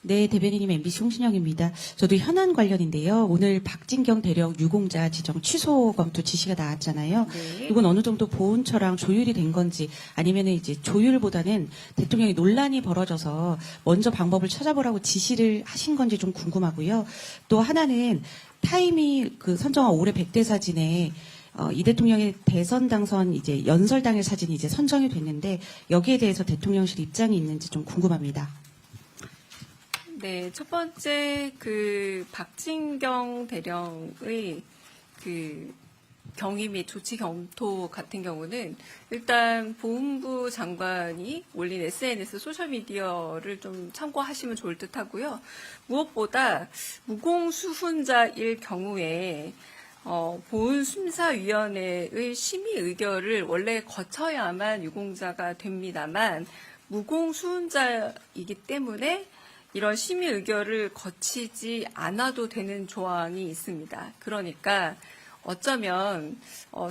네, 대변인님 MBC 홍신영입니다. 저도 현안 관련인데요. 오늘 박진경 대령 유공자 지정 취소 검토 지시가 나왔잖아요. 네. 이건 어느 정도 보훈처랑 조율이 된 건지 아니면 이제 조율보다는 대통령이 논란이 벌어져서 먼저 방법을 찾아보라고 지시를 하신 건지 좀 궁금하고요. 또 하나는 타임이 그 선정한 올해 100대 사진에 이 대통령의 대선 당선 이제 연설 당일 사진이 이제 선정이 됐는데 여기에 대해서 대통령실 입장이 있는지 좀 궁금합니다. 네, 첫 번째 그 박진경 대령의 그 경위 및 조치 검토 같은 경우는 일단 보훈부 장관이 올린 SNS 소셜미디어를 좀 참고하시면 좋을 듯 하고요. 무엇보다 무공수훈자일 경우에 보훈심사위원회의 심의 의결을 원래 거쳐야만 유공자가 됩니다만 무공수훈자이기 때문에 이런 심의 의결을 거치지 않아도 되는 조항이 있습니다. 그러니까 어쩌면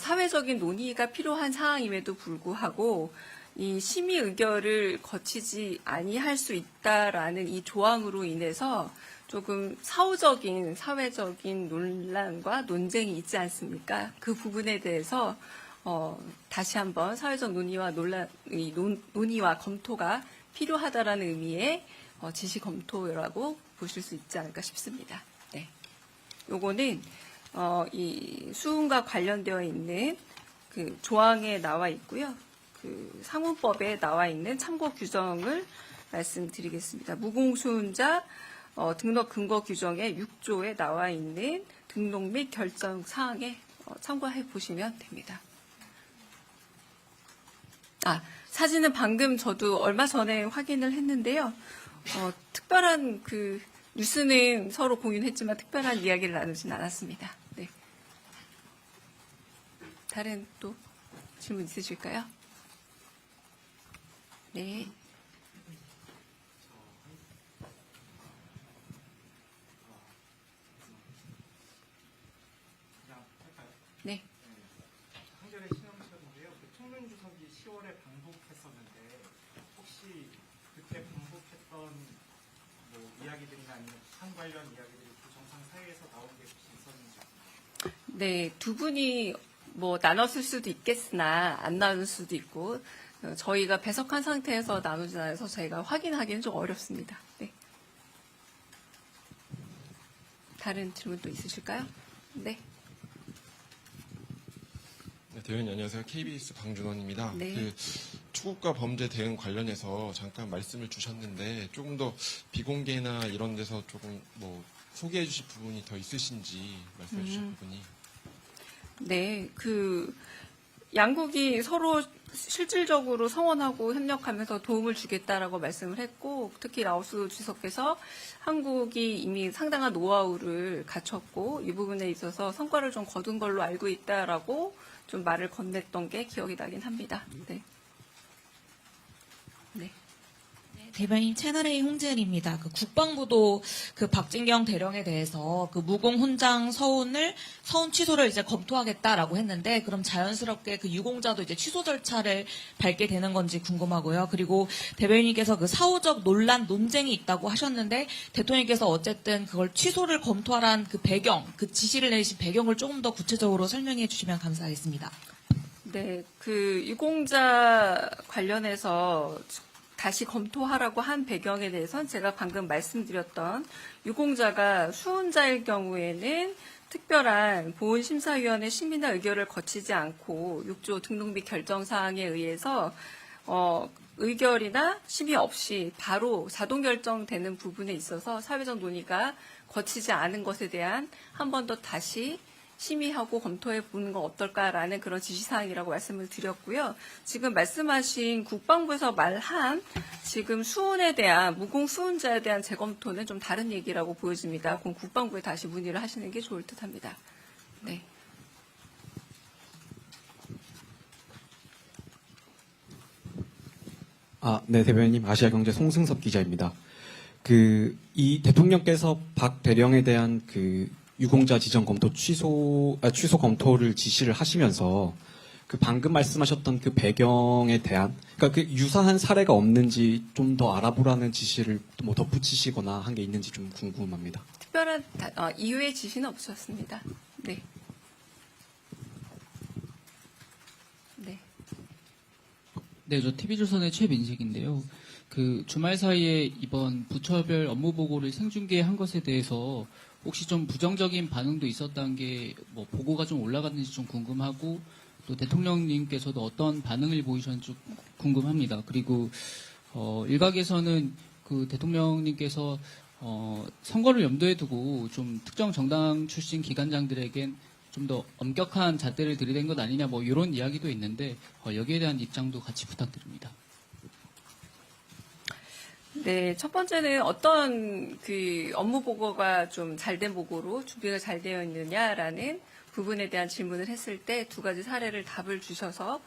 사회적인 논의가 필요한 사항임에도 불구하고 이 심의 의결을 거치지 아니할 수 있다라는 이 조항으로 인해서 조금 사후적인 사회적인 논란과 논쟁이 있지 않습니까? 그 부분에 대해서 다시 한번 사회적 논의와 논의와 검토가 필요하다라는 의미의 지시 검토라고 보실 수 있지 않을까 싶습니다. 네. 요거는 이 수훈과 관련되어 있는 그 조항에 나와 있고요. 그 상훈법에 나와 있는 참고 규정을 말씀드리겠습니다. 무공수훈자 등록 근거 규정의 6조에 나와 있는 등록 및 결정 사항에 참고해 보시면 됩니다. 사진은 방금 저도 얼마 전에 확인을 했는데요. 특별한 그 뉴스는 서로 공유했지만 특별한 이야기를 나누진 않았습니다. 네. 다른 또 질문 있으실까요? 네. 네. 한겨레 신영철인데요. 총련 주석이 10월에 방북했었는데 혹시 그때 방북했던 뭐 이야기들이나 아니면 북한 관련 이야기들이 그 정상 사이에서 나온 게 혹시 있었는지? 네, 두 분이 뭐 나눴을 수도 있겠으나 안 나눌 수도 있고 저희가 배석한 상태에서 나누지 않아서 저희가 확인하기는 좀 어렵습니다. 네. 다른 질문 또 있으실까요? 네. 네, 대변인 안녕하세요. KBS 방준원입니다. 네. 그 추국과 범죄 대응 관련해서 잠깐 말씀을 주셨는데 조금 더 비공개나 이런 데서 조금 뭐 소개해 주실 부분이 더 있으신지 말씀해 주실 부분이. 네, 그 양국이 서로 실질적으로 성원하고 협력하면서 도움을 주겠다라고 말씀을 했고, 특히 라오스 주석께서 한국이 이미 상당한 노하우를 갖췄고 이 부분에 있어서 성과를 좀 거둔 걸로 알고 있다라고 좀 말을 건넸던 게 기억이 나긴 합니다. 네. 네. 대변인 채널A 홍지은입니다. 그 국방부도 그 박진경 대령에 대해서 그 무공 훈장 서운 취소를 이제 검토하겠다라고 했는데 그럼 자연스럽게 그 유공자도 이제 취소 절차를 밟게 되는 건지 궁금하고요. 그리고 대변인께서 그 사후적 논란 논쟁이 있다고 하셨는데 대통령께서 어쨌든 그걸 취소를 검토하라는 그 배경, 그 지시를 내리신 배경을 조금 더 구체적으로 설명해 주시면 감사하겠습니다. 네, 그 유공자 관련해서 다시 검토하라고 한 배경에 대해서는 제가 방금 말씀드렸던 유공자가 수훈자일 경우에는 특별한 보훈심사위원회 심의나 의결을 거치지 않고 6조 등록 및 결정 사항에 의해서 의결이나 심의 없이 바로 자동 결정되는 부분에 있어서 사회적 논의가 거치지 않은 것에 대한 한 번 더 다시 심의하고 검토해 보는 건 어떨까라는 그런 지시사항이라고 말씀을 드렸고요. 지금 말씀하신 국방부에서 말한 지금 수훈에 대한 무공 수훈자에 대한 재검토는 좀 다른 얘기라고 보여집니다. 그럼 국방부에 다시 문의를 하시는 게 좋을 듯합니다. 네. 네, 대변인님 아시아경제 송승섭 기자입니다. 이 대통령께서 박 대령에 대한 유공자 지정 검토 취소 검토를 지시를 하시면서 그 방금 말씀하셨던 그 배경에 대한, 그러니까 그 유사한 사례가 없는지 좀 더 알아보라는 지시를 뭐 덧붙이시거나 한 게 있는지 좀 궁금합니다. 특별한 이유의 지시는 없었습니다. 네. 네. 네, 저 TV조선의 최민식인데요. 그 주말 사이에 이번 부처별 업무 보고를 생중계한 것에 대해서 혹시 좀 부정적인 반응도 있었다는 게 뭐 보고가 좀 올라갔는지 좀 궁금하고 또 대통령님께서도 어떤 반응을 보이셨는지 좀 궁금합니다. 그리고 일각에서는 그 대통령님께서 선거를 염두에 두고 좀 특정 정당 출신 기관장들에겐 좀 더 엄격한 잣대를 들이댄 것 아니냐 뭐 이런 이야기도 있는데 여기에 대한 입장도 같이 부탁드립니다. 네, 첫 번째는 어떤 그 업무 보고가 좀 잘된 보고로 준비가 잘 되어 있느냐라는 부분에 대한 질문을 했을 때 두 가지 사례를 답을 주셔서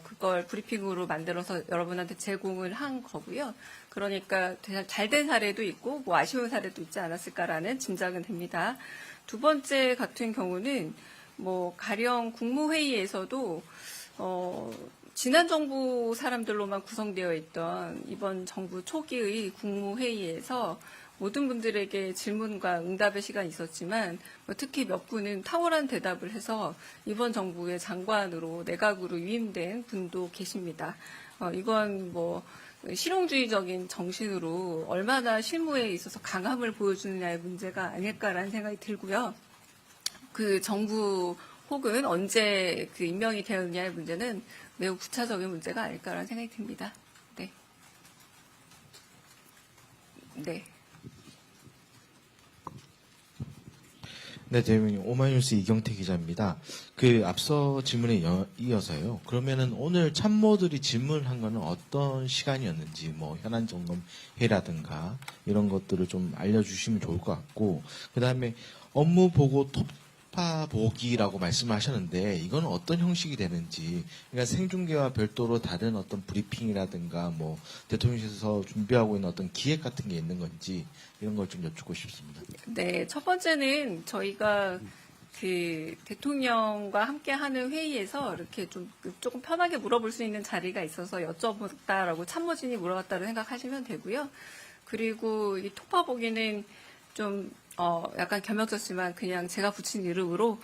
그걸 브리핑으로 만들어서 여러분한테 제공을 한 거고요. 그러니까 잘된 사례도 있고 뭐 아쉬운 사례도 있지 않았을까라는 짐작은 됩니다. 두 번째 같은 경우는 뭐 가령 국무회의에서도 지난 정부 사람들로만 구성되어 있던 이번 정부 초기의 국무회의에서 모든 분들에게 질문과 응답의 시간이 있었지만 특히 몇 분은 탁월한 대답을 해서 이번 정부의 장관으로 내각으로 위임된 분도 계십니다. 이건 뭐 실용주의적인 정신으로 얼마나 실무에 있어서 강함을 보여주느냐의 문제가 아닐까라는 생각이 들고요. 그 정부 혹은 언제 그 임명이 되었느냐의 문제는 매우 부차적인 문제가 아닐까라는 생각이 듭니다. 네. 네. 네, 대변인 오마이뉴스 이경태 기자입니다. 그 앞서 질문에 이어서요. 그러면은 오늘 참모들이 질문한 거는 어떤 시간이었는지, 뭐 현안 점검 회라든가 이런 것들을 좀 알려주시면 좋을 것 같고, 그 다음에 업무 보고 톱파 보기라고 말씀하셨는데 이건 어떤 형식이 되는지, 그러니까 생중계와 별도로 다른 어떤 브리핑이라든가 뭐 대통령실에서 준비하고 있는 어떤 기획 같은 게 있는 건지 이런 걸 좀 여쭙고 싶습니다. 네, 첫 번째는 저희가 그 대통령과 함께 하는 회의에서 이렇게 좀 조금 편하게 물어볼 수 있는 자리가 있어서 여쭤봤다라고 참모진이 물어봤다고 생각하시면 되고요. 그리고 이 톱파보기는 좀 약간 겸연쩍지만 그냥 제가 붙인 이름으로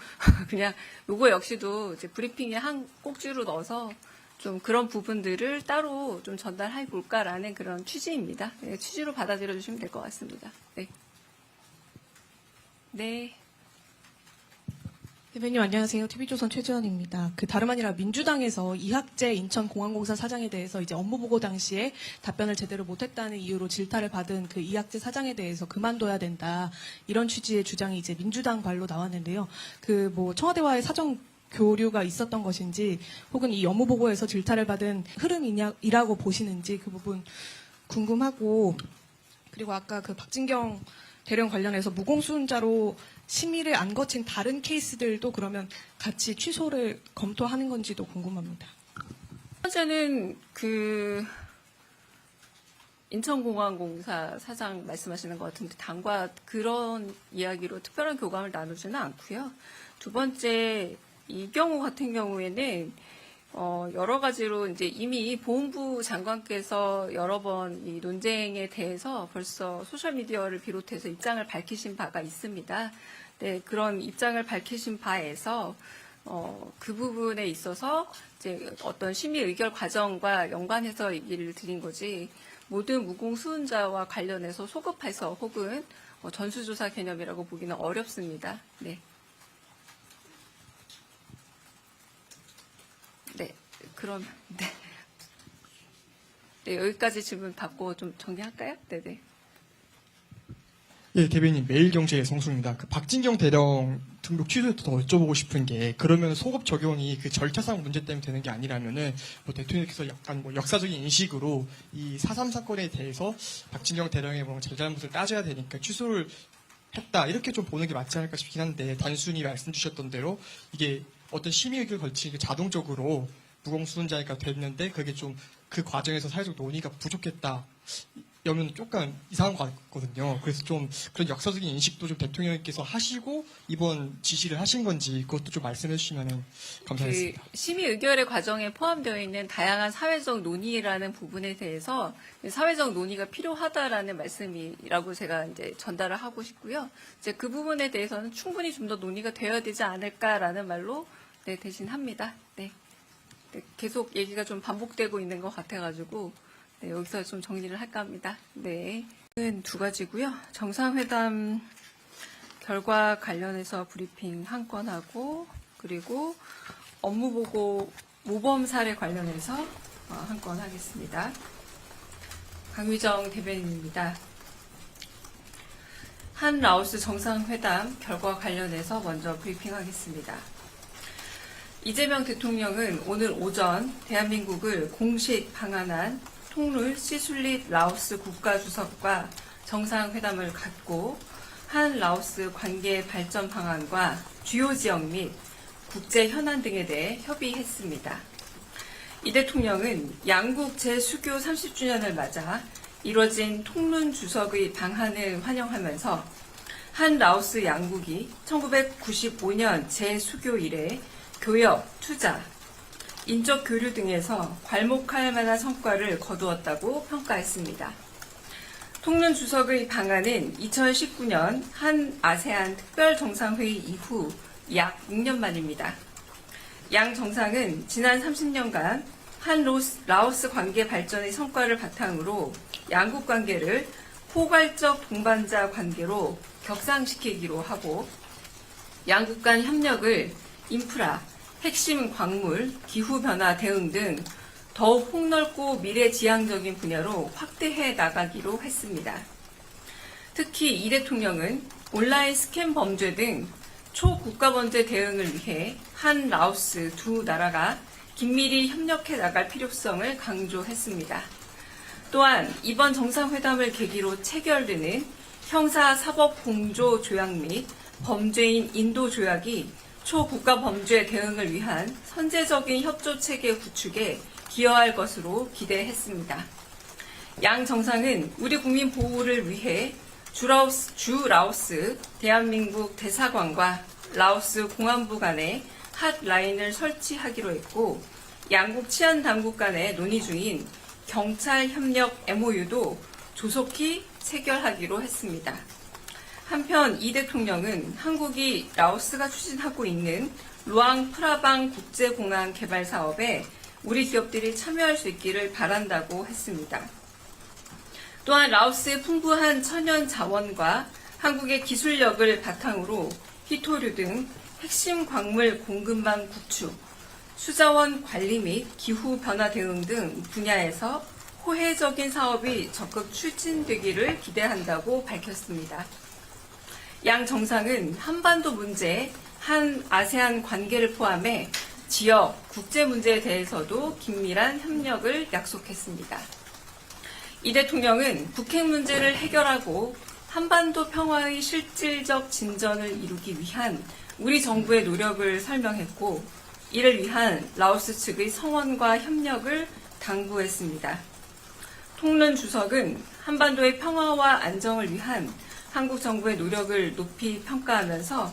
그냥 요거 역시도 이제 브리핑에 한 꼭지로 넣어서 좀 그런 부분들을 따로 좀 전달해 볼까라는 그런 취지입니다. 네, 취지로 받아들여 주시면 될 것 같습니다. 네. 네. 대변인 안녕하세요. TV조선 최지원입니다. 그 다름 아니라 민주당에서 이학재 인천공항공사 사장에 대해서 이제 업무 보고 당시에 답변을 제대로 못했다는 이유로 질타를 받은 그 이학재 사장에 대해서 그만둬야 된다, 이런 취지의 주장이 이제 민주당 발로 나왔는데요. 그 뭐 청와대와의 사정 교류가 있었던 것인지 혹은 이 업무 보고에서 질타를 받은 흐름이라고 보시는지 그 부분 궁금하고, 그리고 아까 그 박진경 대령 관련해서 무공수훈자로 심의를 안 거친 다른 케이스들도 그러면 같이 취소를 검토하는 건지도 궁금합니다. 첫 번째는 그 인천공항공사 사장 말씀하시는 것 같은데 당과 그런 이야기로 특별한 교감을 나누지는 않고요. 두 번째, 이 경우 같은 경우에는 여러 가지로 이제 이미 보훈부 장관께서 여러 번 이 논쟁에 대해서 벌써 소셜미디어를 비롯해서 입장을 밝히신 바가 있습니다. 네, 그런 입장을 밝히신 바에서 그 부분에 있어서 이제 어떤 심의 의결 과정과 연관해서 얘기를 드린 거지, 모든 무공수훈자와 관련해서 소급해서 혹은 전수조사 개념이라고 보기는 어렵습니다. 네. 네, 그럼 네. 네, 여기까지 질문 받고 좀 정리할까요? 네네. 예, 대변인 매일경제의 성수입니다. 그 박진경 대령 등록 취소에 더 여쭤보고 싶은 게, 그러면 소급 적용이 그 절차상 문제 때문에 되는 게 아니라면은 뭐 대통령께서 약간 뭐 역사적인 인식으로 이 4.3 사건에 대해서 박진경 대령의 뭐 잘잘못을 따져야 되니까 취소를 했다, 이렇게 좀 보는 게 맞지 않을까 싶긴 한데, 단순히 말씀 주셨던 대로 이게 어떤 심의 의결 걸치기 자동적으로 무공수훈자니까 됐는데 그게 좀 그 과정에서 사회적 논의가 부족했다, 여면 조금 이상한 것 같거든요. 그래서 좀 그런 역사적인 인식도 좀 대통령께서 하시고 이번 지시를 하신 건지 그것도 좀 말씀해 주시면 감사하겠습니다. 그 심의 의결의 과정에 포함되어 있는 다양한 사회적 논의라는 부분에 대해서 사회적 논의가 필요하다라는 말씀이라고 제가 이제 전달을 하고 싶고요. 이제 그 부분에 대해서는 충분히 좀 더 논의가 되어야 되지 않을까라는 말로 네, 대신합니다. 네. 네, 계속 얘기가 좀 반복되고 있는 것 같아가지고 네, 여기서 좀 정리를 할까 합니다. 네. 두 가지고요. 정상회담 결과 관련해서 브리핑 한 건 하고 그리고 업무보고 모범 사례 관련해서 한 건 하겠습니다. 강유정 대변인입니다. 한 라오스 정상회담 결과 관련해서 먼저 브리핑하겠습니다. 이재명 대통령은 오늘 오전 대한민국을 공식 방한한 통룰 시슐릿 라오스 국가주석과 정상회담을 갖고 한 라오스 관계 발전 방안과 주요 지역 및 국제 현안 등에 대해 협의했습니다. 이 대통령은 양국 재수교 30주년을 맞아 이뤄진 통룬 주석의 방한을 환영하면서 한 라오스 양국이 1995년 재수교 이래 교역, 투자, 인적 교류 등에서 괄목할 만한 성과를 거두었다고 평가했습니다. 통룬 주석의 방한은 2019년 한 아세안 특별정상회의 이후 약 6년 만입니다. 양 정상은 지난 30년간 한 라오스 관계 발전의 성과를 바탕으로 양국 관계를 포괄적 동반자 관계로 격상시키기로 하고 양국 간 협력을 인프라, 핵심 광물, 기후변화 대응 등 더욱 폭넓고 미래지향적인 분야로 확대해 나가기로 했습니다. 특히 이 대통령은 온라인 스캠 범죄 등 초국가범죄 대응을 위해 한 라오스 두 나라가 긴밀히 협력해 나갈 필요성을 강조했습니다. 또한 이번 정상회담을 계기로 체결되는 형사사법공조 조약 및 범죄인 인도 조약이 초국가 범죄 대응을 위한 선제적인 협조 체계 구축에 기여할 것으로 기대했습니다. 양 정상은 우리 국민 보호를 위해 주 라오스 대한민국 대사관과 라오스 공안부 간에 핫라인을 설치하기로 했고 양국 치안 당국 간에 논의 중인 경찰 협력 MOU도 조속히 체결하기로 했습니다. 한편 이 대통령은 한국이 라오스가 추진하고 있는 루앙 프라방 국제공항 개발 사업에 우리 기업들이 참여할 수 있기를 바란다고 했습니다. 또한 라오스의 풍부한 천연 자원과 한국의 기술력을 바탕으로 희토류 등 핵심 광물 공급망 구축, 수자원 관리 및 기후변화 대응 등 분야에서 호혜적인 사업이 적극 추진되기를 기대한다고 밝혔습니다. 양 정상은 한반도 문제, 한 아세안 관계를 포함해 지역, 국제 문제에 대해서도 긴밀한 협력을 약속했습니다. 이 대통령은 북핵 문제를 해결하고 한반도 평화의 실질적 진전을 이루기 위한 우리 정부의 노력을 설명했고 이를 위한 라오스 측의 성원과 협력을 당부했습니다. 통룬 주석은 한반도의 평화와 안정을 위한 한국 정부의 노력을 높이 평가하면서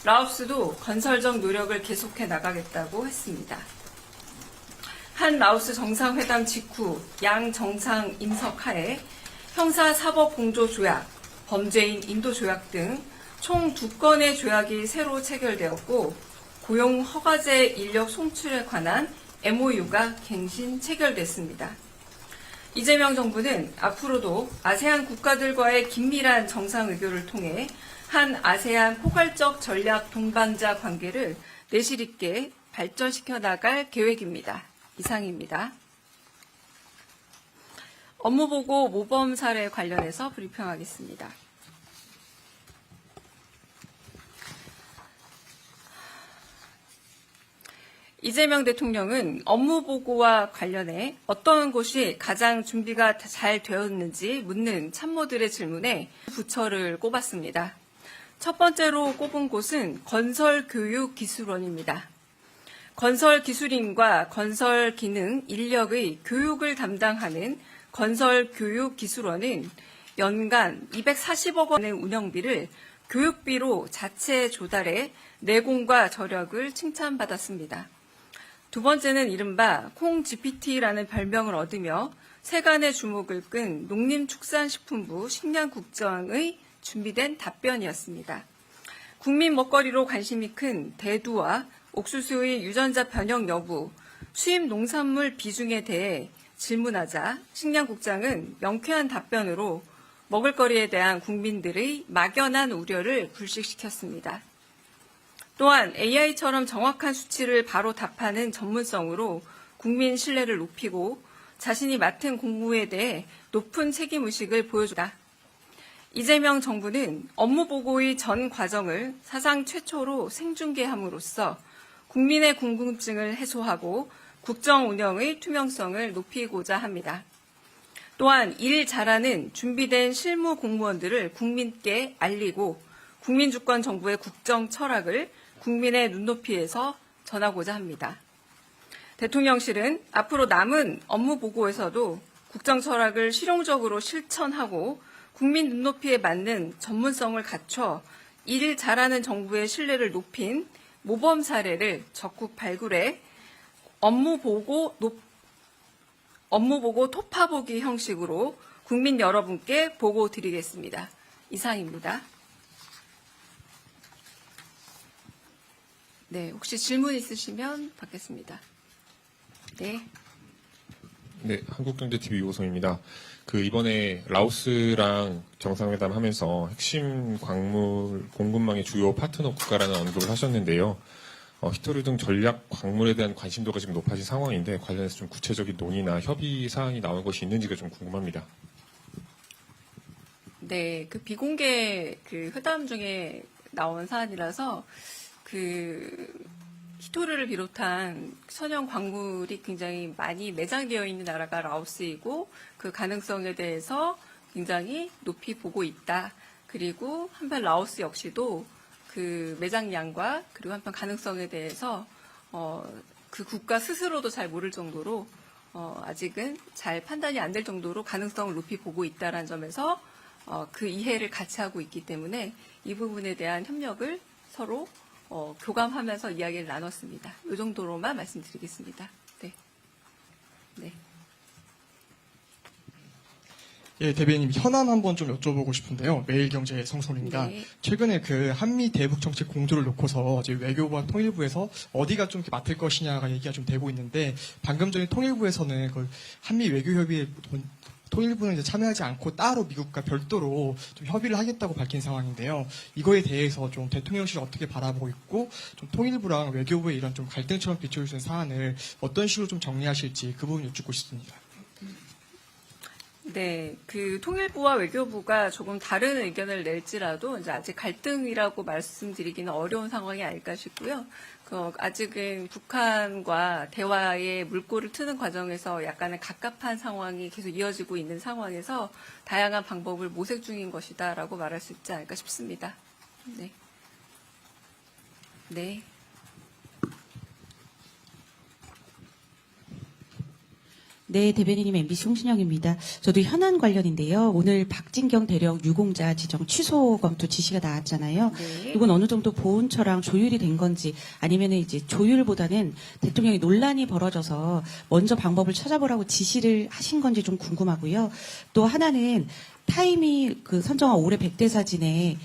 라오스도 건설적 노력을 계속해 나가겠다고 했습니다. 한 라오스 정상회담 직후 양 정상 임석하에 형사사법공조조약, 범죄인 인도조약 등 총 2건의 조약이 새로 체결되었고 고용 허가제 인력 송출에 관한 MOU가 갱신 체결됐습니다. 이재명 정부는 앞으로도 아세안 국가들과의 긴밀한 정상외교를 통해 한 아세안 포괄적 전략 동반자 관계를 내실 있게 발전시켜 나갈 계획입니다. 이상입니다. 업무보고 모범 사례 관련해서 브리핑하겠습니다. 이재명 대통령은 업무보고와 관련해 어떤 곳이 가장 준비가 잘 되었는지 묻는 참모들의 질문에 부처를 꼽았습니다. 첫 번째로 꼽은 곳은 건설교육기술원입니다. 건설기술인과 건설기능 인력의 교육을 담당하는 건설교육기술원은 연간 240억 원의 운영비를 교육비로 자체 조달해 내공과 저력을 칭찬받았습니다. 두 번째는 이른바 콩GPT라는 별명을 얻으며 세간의 주목을 끈 농림축산식품부 식량국장의 준비된 답변이었습니다. 국민 먹거리로 관심이 큰 대두와 옥수수의 유전자 변형 여부, 수입 농산물 비중에 대해 질문하자 식량국장은 명쾌한 답변으로 먹을거리에 대한 국민들의 막연한 우려를 불식시켰습니다. 또한 AI처럼 정확한 수치를 바로 답하는 전문성으로 국민 신뢰를 높이고 자신이 맡은 공무에 대해 높은 책임의식을 보여주다. 이재명 정부는 업무보고의 전 과정을 사상 최초로 생중계함으로써 국민의 궁금증을 해소하고 국정 운영의 투명성을 높이고자 합니다. 또한 일 잘하는 준비된 실무 공무원들을 국민께 알리고 국민주권 정부의 국정 철학을 국민의 눈높이에서 전하고자 합니다. 대통령실은 앞으로 남은 업무 보고에서도 국정 철학을 실용적으로 실천하고 국민 눈높이에 맞는 전문성을 갖춰 일 잘하는 정부의 신뢰를 높인 모범 사례를 적극 발굴해 업무 보고 토파보기 형식으로 국민 여러분께 보고 드리겠습니다. 이상입니다. 네, 혹시 질문 있으시면 받겠습니다. 네. 네, 한국경제TV 이호성입니다. 이번에 라오스랑 정상회담 하면서 핵심 광물 공급망의 주요 파트너 국가라는 언급을 하셨는데요. 히토류 등 전략 광물에 대한 관심도가 지금 높아진 상황인데 관련해서 좀 구체적인 논의나 협의 사항이 나온 것이 있는지가 좀 궁금합니다. 네, 비공개 회담 중에 나온 사안이라서 히토류를 비롯한 천연 광물이 굉장히 많이 매장되어 있는 나라가 라오스이고 그 가능성에 대해서 굉장히 높이 보고 있다. 그리고 한편 라오스 역시도 그 매장량과 그리고 한편 가능성에 대해서 그 국가 스스로도 잘 모를 정도로 아직은 잘 판단이 안 될 정도로 가능성을 높이 보고 있다는 점에서 그 이해를 같이 하고 있기 때문에 이 부분에 대한 협력을 서로 교감하면서 이야기를 나눴습니다. 이 정도로만 말씀드리겠습니다. 네. 네. 예, 대변인 현안 한번 좀 여쭤보고 싶은데요. 매일경제 성솔입니다. 네. 최근에 한미 대북 정책 공조를 놓고서 이제 외교부와 통일부에서 어디가 좀 이렇게 맡을 것이냐가 얘기가 좀 되고 있는데 방금 전에 통일부에서는 한미 외교 협의에 통일부는 이제 참여하지 않고 따로 미국과 별도로 좀 협의를 하겠다고 밝힌 상황인데요. 이거에 대해서 좀 대통령실이 어떻게 바라보고 있고 좀 통일부랑 외교부의 이런 좀 갈등처럼 비춰주는 사안을 어떤 식으로 좀 정리하실지 그 부분 여쭙고 싶습니다. 네, 통일부와 외교부가 조금 다른 의견을 낼지라도 이제 아직 갈등이라고 말씀드리기는 어려운 상황이 아닐까 싶고요. 아직은 북한과 대화의 물꼬를 트는 과정에서 약간의 갑갑한 상황이 계속 이어지고 있는 상황에서 다양한 방법을 모색 중인 것이다라고 말할 수 있지 않을까 싶습니다. 네. 네. 네, 대변인님 MBC 홍신영입니다. 저도 현안 관련인데요. 오늘 박진경 대령 유공자 지정 취소 검토 지시가 나왔잖아요. 네. 이건 어느 정도 보훈처랑 조율이 된 건지 아니면 이제 조율보다는 대통령이 논란이 벌어져서 먼저 방법을 찾아보라고 지시를 하신 건지 좀 궁금하고요. 또 하나는 타임이 선정한 올해 100대 사진에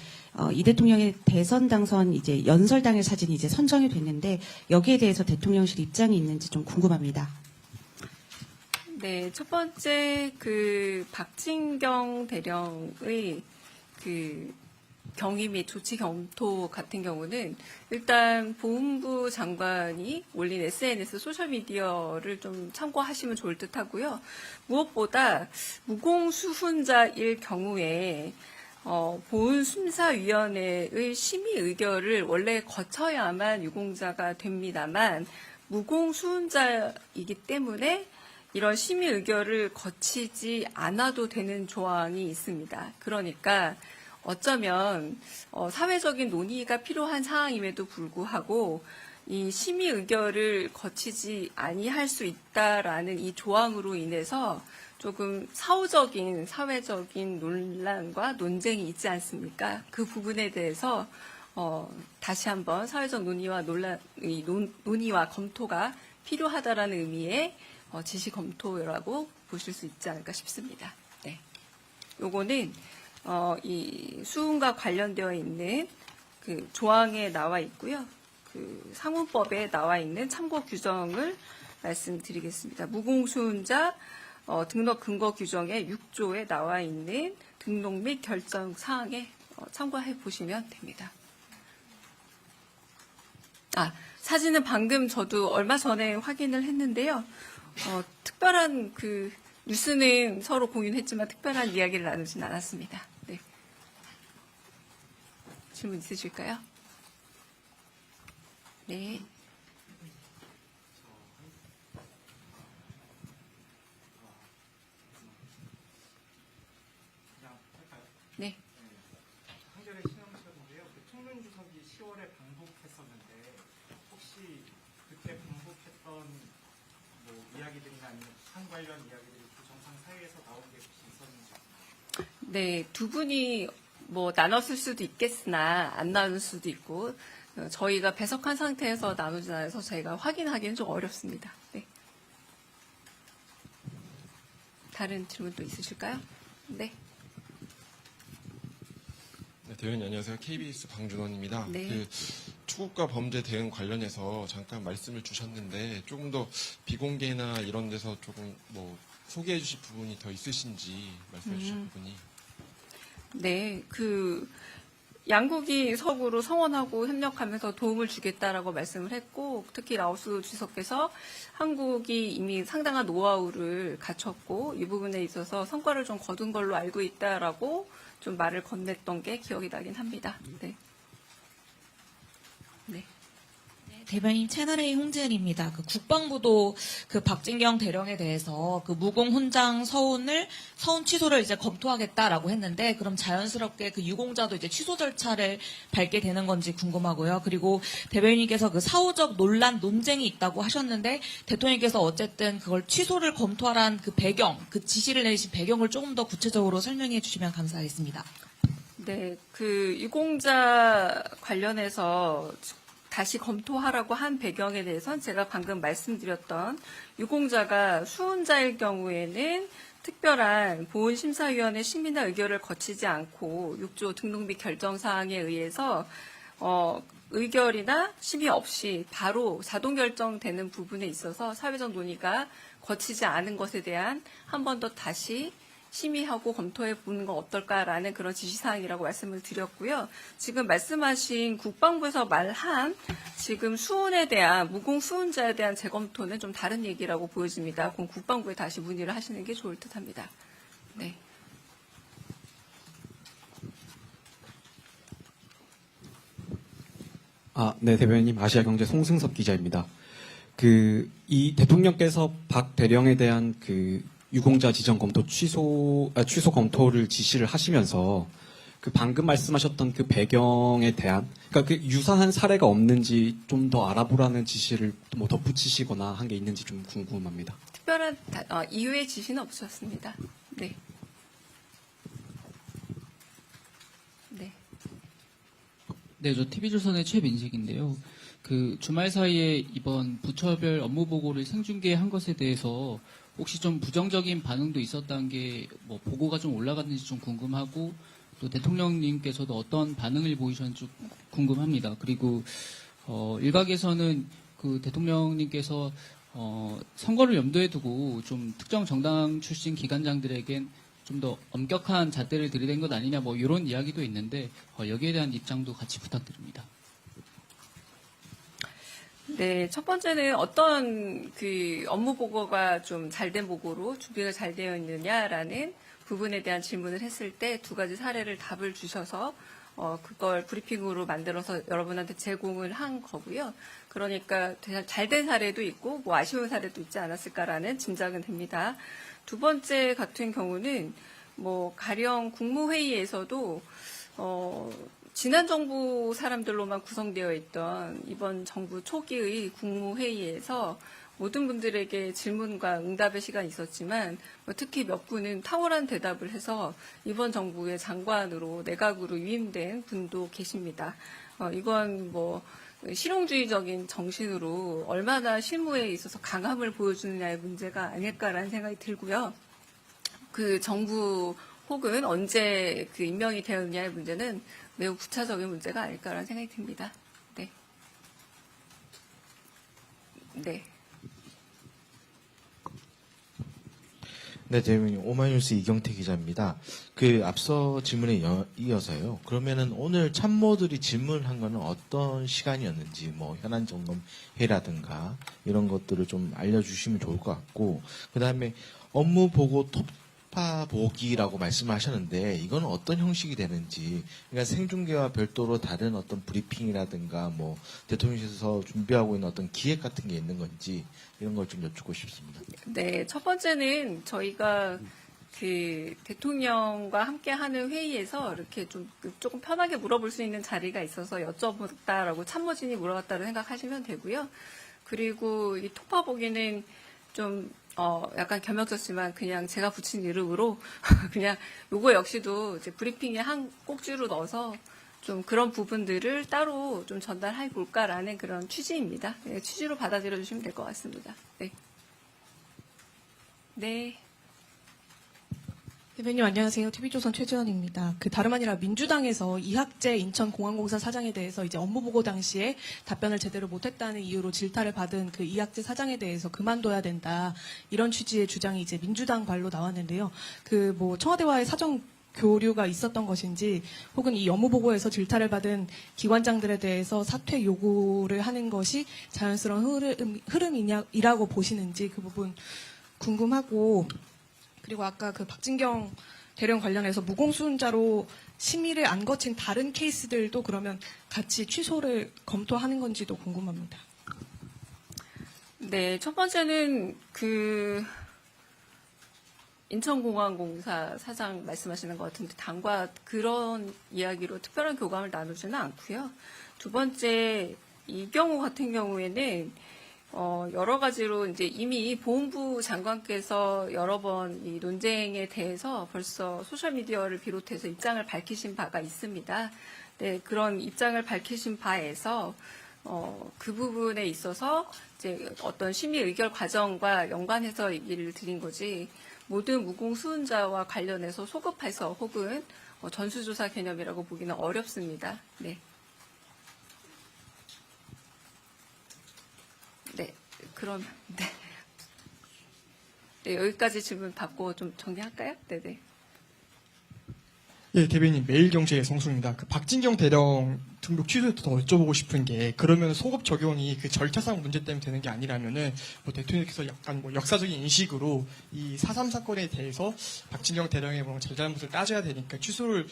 이 대통령의 대선 당선 이제 연설 당일 사진이 이제 선정이 됐는데 여기에 대해서 대통령실 입장이 있는지 좀 궁금합니다. 네, 첫 번째 박진경 대령의 경위 및 조치 검토 같은 경우는 일단 보훈부 장관이 올린 SNS 소셜미디어를 좀 참고하시면 좋을 듯하고요. 무엇보다 무공수훈자일 경우에 보훈심사위원회의 심의 의결을 원래 거쳐야만 유공자가 됩니다만 무공수훈자이기 때문에 이런 심의 의결을 거치지 않아도 되는 조항이 있습니다. 그러니까 어쩌면 사회적인 논의가 필요한 사항임에도 불구하고 이 심의 의결을 거치지 아니할 수 있다라는 이 조항으로 인해서 조금 사후적인 사회적인 논란과 논쟁이 있지 않습니까? 그 부분에 대해서 다시 한번 사회적 논의와 논의와 검토가 필요하다라는 의미의 지시 검토라고 보실 수 있지 않을까 싶습니다. 네. 요거는 이 수훈과 관련되어 있는 그 조항에 나와 있고요. 그 상훈법에 나와 있는 참고 규정을 말씀드리겠습니다. 무공수훈자 등록 근거 규정의 6조에 나와 있는 등록 및 결정 사항에 참고해 보시면 됩니다. 사진은 방금 저도 얼마 전에 확인을 했는데요. 특별한 그 뉴스는 서로 공유했지만 특별한 이야기를 나누진 않았습니다. 네. 질문 있으실까요? 네. 그냥 할까요? 네. 한겨레 신영철인데요. 총련 주석이 10월에 방북했었는데 혹시 그때 방북했던 뭐 이야기들이나 아니면 북한 관련 이야기들이 그 정상 사이에서 나온 게 혹시 있었는지? 네, 두 분이 뭐 나눴을 수도 있겠으나 안 나눌 수도 있고 저희가 배석한 상태에서 나누지 않아서 저희가 확인하기는 좀 어렵습니다. 네. 다른 질문 또 있으실까요? 네. 네, 대변인 안녕하세요. KBS 방준원입니다. 네. 그 투국가 범죄 대응 관련해서 잠깐 말씀을 주셨는데 조금 더 비공개나 이런 데서 조금 뭐 소개해 주실 부분이 더 있으신지 말씀해 주실 부분이. 네, 그 양국이 서구로 성원하고 협력하면서 도움을 주겠다라고 말씀을 했고, 특히 라오스 주석께서 한국이 이미 상당한 노하우를 갖췄고 이 부분에 있어서 성과를 좀 거둔 걸로 알고 있다라고 좀 말을 건넸던 게 기억이 나긴 합니다. 네. 네. 대변인 채널A 홍지은입니다. 그 국방부도 그 박진경 대령에 대해서 그 무공 훈장 서운 취소를 이제 검토하겠다라고 했는데, 그럼 자연스럽게 그 유공자도 이제 취소 절차를 밟게 되는 건지 궁금하고요. 그리고 대변인께서 그 사후적 논란 논쟁이 있다고 하셨는데, 대통령께서 어쨌든 그걸 취소를 검토하라는 그 배경, 그 지시를 내리신 배경을 조금 더 구체적으로 설명해 주시면 감사하겠습니다. 네, 그 유공자 관련해서 다시 검토하라고 한 배경에 대해서는 제가 방금 말씀드렸던 유공자가 수훈자일 경우에는 특별한 보훈심사위원회 심의나 의결을 거치지 않고 6조 등록 및 결정 사항에 의해서 의결이나 심의 없이 바로 자동 결정되는 부분에 있어서 사회적 논의가 거치지 않은 것에 대한 한 번 더 다시 심의하고 검토해 보는 건 어떨까라는 그런 지시사항이라고 말씀을 드렸고요. 지금 말씀하신 국방부에서 말한 지금 수훈에 대한, 무공 수훈자에 대한 재검토는 좀 다른 얘기라고 보여집니다. 그럼 국방부에 다시 문의를 하시는 게 좋을 듯 합니다. 네. 네, 대변인님, 아시아경제 송승섭 기자입니다. 이 대통령께서 박 대령에 대한 유공자 지정 검토 취소 검토를 지시를 하시면서 방금 말씀하셨던 그 배경에 대한, 그러니까 유사한 사례가 없는지 좀 더 알아보라는 지시를 뭐 덧붙이시거나 한 게 있는지 좀 궁금합니다. 특별한 이유의 지시는 없으셨습니다. 네. 네. 네, 저 TV조선의 최민식인데요. 그 주말 사이에 이번 부처별 업무 보고를 생중계한 것에 대해서 혹시 좀 부정적인 반응도 있었다는 게 뭐 보고가 좀 올라갔는지 좀 궁금하고, 또 대통령님께서도 어떤 반응을 보이셨는지 궁금합니다. 그리고 일각에서는 그 대통령님께서 선거를 염두에 두고 좀 특정 정당 출신 기관장들에겐 좀 더 엄격한 잣대를 들이댄 것 아니냐, 뭐 이런 이야기도 있는데 여기에 대한 입장도 같이 부탁드립니다. 네, 첫 번째는 어떤 그 업무 보고가 좀 잘된 보고로 준비가 잘 되어 있느냐라는 부분에 대한 질문을 했을 때 두 가지 사례를 답을 주셔서 그걸 브리핑으로 만들어서 여러분한테 제공을 한 거고요. 그러니까 잘된 사례도 있고 뭐 아쉬운 사례도 있지 않았을까라는 짐작은 됩니다. 두 번째 같은 경우는 뭐 가령 국무회의에서도 지난 정부 사람들로만 구성되어 있던 이번 정부 초기의 국무회의에서 모든 분들에게 질문과 응답의 시간이 있었지만 특히 몇 분은 탁월한 대답을 해서 이번 정부의 장관으로 내각으로 위임된 분도 계십니다. 이건 실용주의적인 정신으로 얼마나 실무에 있어서 강함을 보여주느냐의 문제가 아닐까라는 생각이 들고요. 그 정부 혹은 언제 그 임명이 되었느냐의 문제는 매우 부차적인 문제가 아닐까라는 생각이 듭니다. 네. 네. 네, 대변인 오마이뉴스 이경태 기자입니다. 그 앞서 질문에 이어서요. 그러면은 오늘 참모들이 질문한 거는 어떤 시간이었는지, 뭐 현안 점검 회의라든가 이런 것들을 좀 알려주시면 좋을 것 같고, 그 다음에 업무 보고 톱파 보기라고 말씀하셨는데 이건 어떤 형식이 되는지, 그러니까 생중계와 별도로 다른 어떤 브리핑이라든가 뭐 대통령실에서 준비하고 있는 어떤 기획 같은 게 있는 건지 이런 걸 좀 여쭙고 싶습니다. 네, 첫 번째는 저희가 그 대통령과 함께 하는 회의에서 이렇게 조금 편하게 물어볼 수 있는 자리가 있어서 여쭤봤다라고 참모진이 물어봤다고 생각하시면 되고요. 그리고 이 톱파 보기는 좀 약간 겸역졌지만 그냥 제가 붙인 이름으로 그냥 요거 역시도 이제 브리핑에 한 꼭지로 넣어서 좀 그런 부분들을 따로 좀 전달해 볼까라는 그런 취지입니다. 네, 취지로 받아들여 주시면 될 것 같습니다. 네. 네. 대변인 안녕하세요. TV조선 최지원입니다. 그 다름 아니라 민주당에서 이학재 인천공항공사 사장에 대해서 이제 업무 보고 당시에 답변을 제대로 못했다는 이유로 질타를 받은 그 이학재 사장에 대해서 그만둬야 된다, 이런 취지의 주장이 이제 민주당 발로 나왔는데요. 그 뭐 청와대와의 사정 교류가 있었던 것인지, 혹은 이 업무 보고에서 질타를 받은 기관장들에 대해서 사퇴 요구를 하는 것이 자연스러운 흐름이라고 보시는지 그 부분 궁금하고, 그리고 아까 그 박진경 대령 관련해서 무공수훈자로 심의를 안 거친 다른 케이스들도 그러면 같이 취소를 검토하는 건지도 궁금합니다. 네, 첫 번째는 그 인천공항공사 사장 말씀하시는 것 같은데 당과 그런 이야기로 특별한 교감을 나누지는 않고요. 두 번째, 이 경우 같은 경우에는 여러 가지로 이제 이미 보훈부 장관께서 여러 번 이 논쟁에 대해서 벌써 소셜미디어를 비롯해서 입장을 밝히신 바가 있습니다. 네, 그런 입장을 밝히신 바에서 그 부분에 있어서 이제 어떤 심의 의결 과정과 연관해서 얘기를 드린 거지, 모든 무공수훈자와 관련해서 소급해서 혹은 전수조사 개념이라고 보기는 어렵습니다. 네. 네, 그럼 네, 여기까지 질문 받고 좀 정리할까요? 네네. 예, 대변인 매일경제의 성수입니다. 그 박진경 대령 등록 취소에 더 여쭤보고 싶은 게, 그러면 소급 적용이 그 절차상 문제 때문에 되는 게 아니라면은 뭐 대통령께서 약간 뭐 역사적인 인식으로 이 4.3 사건에 대해서 박진경 대령의 뭐 잘잘못을 따져야 되니까 취소를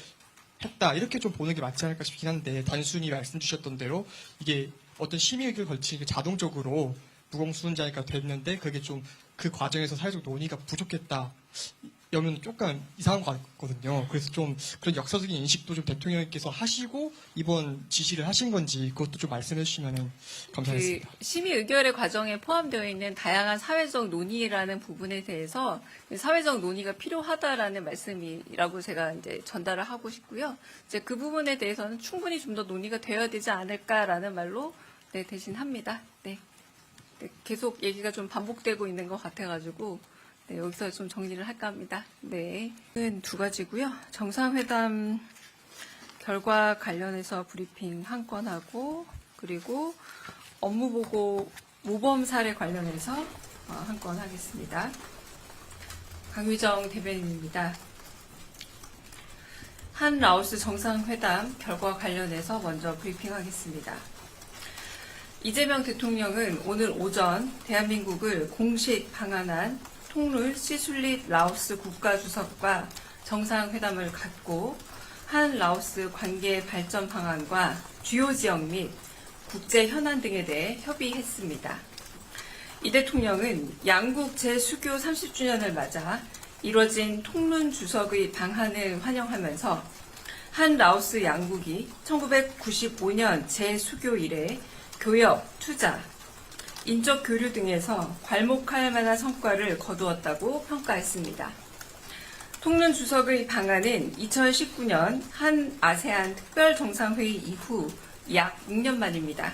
했다, 이렇게 좀 보는 게 맞지 않을까 싶긴 한데, 단순히 말씀 주셨던 대로 이게 어떤 심의를 걸치게 자동적으로 무공수훈자니까 됐는데 그게 좀 그 과정에서 사회적 논의가 부족했다, 여면 조금 이상한 것 같거든요. 그래서 좀 그런 역사적인 인식도 좀 대통령께서 하시고 이번 지시를 하신 건지 그것도 좀 말씀해 주시면 감사하겠습니다. 그 심의 의결의 과정에 포함되어 있는 다양한 사회적 논의라는 부분에 대해서 사회적 논의가 필요하다라는 말씀이라고 제가 이제 전달을 하고 싶고요. 이제 그 부분에 대해서는 충분히 좀 더 논의가 되어야 되지 않을까라는 말로 네, 대신합니다. 네. 네, 계속 얘기가 좀 반복되고 있는 것 같아가지고 네, 여기서 좀 정리를 할까 합니다. 네, 두 가지고요. 정상회담 결과 관련해서 브리핑 한 건 하고, 그리고 업무보고 모범 사례 관련해서 한 건 하겠습니다. 강유정 대변인입니다. 한 라오스 정상회담 결과 관련해서 먼저 브리핑하겠습니다. 이재명 대통령은 오늘 오전 대한민국을 공식 방한한 통룰 시술릿 라오스 국가주석과 정상회담을 갖고 한 라오스 관계 발전 방안과 주요 지역 및 국제 현안 등에 대해 협의했습니다. 이 대통령은 양국 재수교 30주년을 맞아 이뤄진 통룬 주석의 방한을 환영하면서 한 라오스 양국이 1995년 재수교 이래 교역, 투자, 인적 교류 등에서 괄목할 만한 성과를 거두었다고 평가했습니다. 통른 주석의 방한은 2019년 한 아세안 특별정상회의 이후 약 6년 만입니다.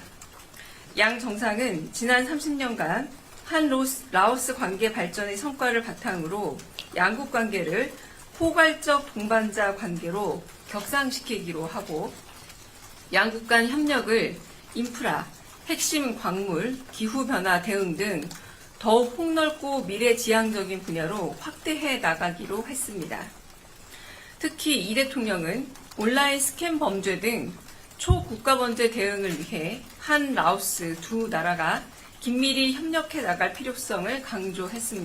양 정상은 지난 30년간 한 라오스 관계 발전의 성과를 바탕으로 양국 관계를 포괄적 동반자 관계로 격상시키기로 하고 양국 간 협력을 인프라, 핵심 광물, 기후변화 대응 등 더욱 폭넓고 미래지향적인 분야로 확대해 나가기로 했습니다. 특히 이 대통령은 온라인 스캠 범죄 등 초국가범죄 대응을 위해 한 라오스 두 나라가 긴밀히 협력해 나갈 필요성을 강조했습니다.